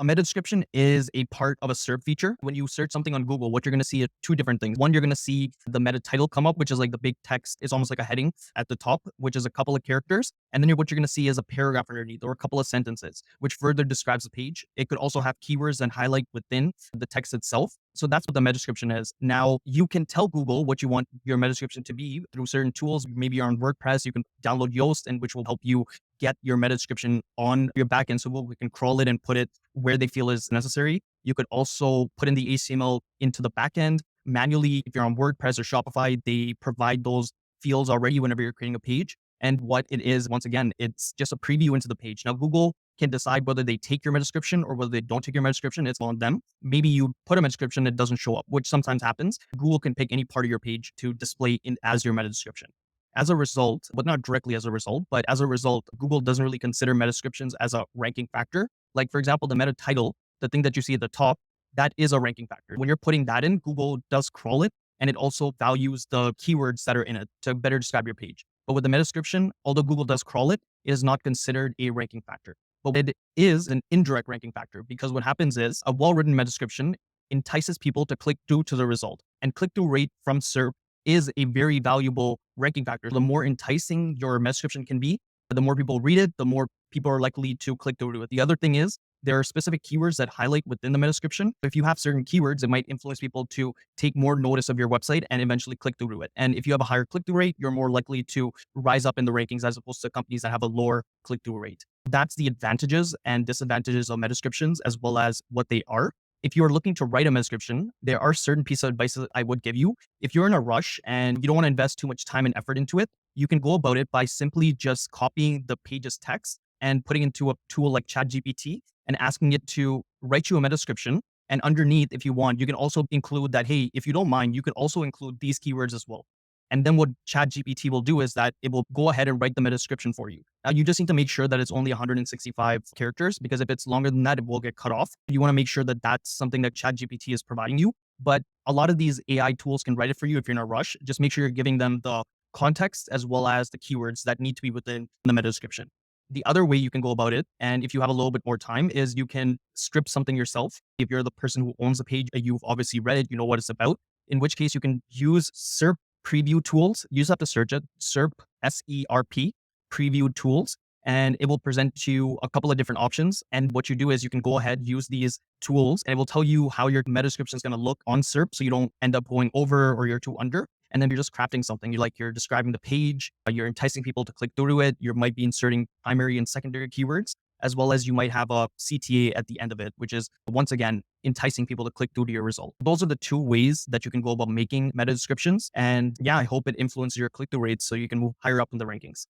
A meta description is a part of a SERP feature. When you search something on Google, what you're going to see are two different things. One, you're going to see the meta title come up, which is like the big text. It's almost like a heading at the top, which is a couple of characters. And then what you're going to see is a paragraph underneath or a couple of sentences, which further describes the page. It could also have keywords and highlight within the text itself. So that's what the meta description is. Now, you can tell Google what you want your meta description to be through certain tools. Maybe you're on WordPress, you can download Yoast, and which will help you get your meta description on your backend so Google can crawl it and put it where they feel is necessary. You could also put in the HTML into the backend manually. If you're on WordPress or Shopify, they provide those fields already whenever you're creating a page. And what it is, once again, it's just a preview into the page. Now, Google can decide whether they take your meta description or whether they don't take your meta description. It's on them. Maybe you put a meta description, it doesn't show up, which sometimes happens. Google can pick any part of your page to display in as your meta description. As a result, but not directly as a result, but as a result, Google doesn't really consider meta descriptions as a ranking factor. Like, for example, the meta title, the thing that you see at the top, that is a ranking factor. When you're putting that in, Google does crawl it, and it also values the keywords that are in it to better describe your page. But with the meta description, although Google does crawl it, it is not considered a ranking factor. But it is an indirect ranking factor, because what happens is a well-written meta description entices people to click through to the result. And click-through rate from SERP is a very valuable ranking factor. The more enticing your meta description can be, the more people read it, the more people are likely to click through to it. The other thing is there are specific keywords that highlight within the meta description. If you have certain keywords, it might influence people to take more notice of your website and eventually click through to it. And if you have a higher click-through rate, you're more likely to rise up in the rankings as opposed to companies that have a lower click-through rate. That's the advantages and disadvantages of meta descriptions, as well as what they are. If you are looking to write a meta description, there are certain pieces of advice that I would give you. If you're in a rush and you don't want to invest too much time and effort into it, you can go about it by simply just copying the page's text and putting it into a tool like ChatGPT and asking it to write you a meta description. And underneath, if you want, you can also include that, hey, if you don't mind, you can also include these keywords as well. And then what ChatGPT will do is that it will go ahead and write the meta description for you. Now, you just need to make sure that it's only 165 characters, because if it's longer than that, it will get cut off. You want to make sure that that's something that ChatGPT is providing you. But a lot of these AI tools can write it for you if you're in a rush. Just make sure you're giving them the context as well as the keywords that need to be within the meta description. The other way you can go about it, and if you have a little bit more time, is you can script something yourself. If you're the person who owns the page, you've obviously read it, you know what it's about, in which case you can use SERP preview tools. You just have to search it, SERP, SERP, preview tools, and it will present you a couple of different options. And what you do is you can go ahead, use these tools, and it will tell you how your meta description is going to look on SERP, so you don't end up going over or you're too under. And then you're just crafting something. You're describing the page, you're enticing people to click through it. You might be inserting primary and secondary keywords, as well as you might have a CTA at the end of it, which is, once again, enticing people to click through to your result. Those are the two ways that you can go about making meta descriptions. And yeah, I hope it influences your click-through rates so you can move higher up in the rankings.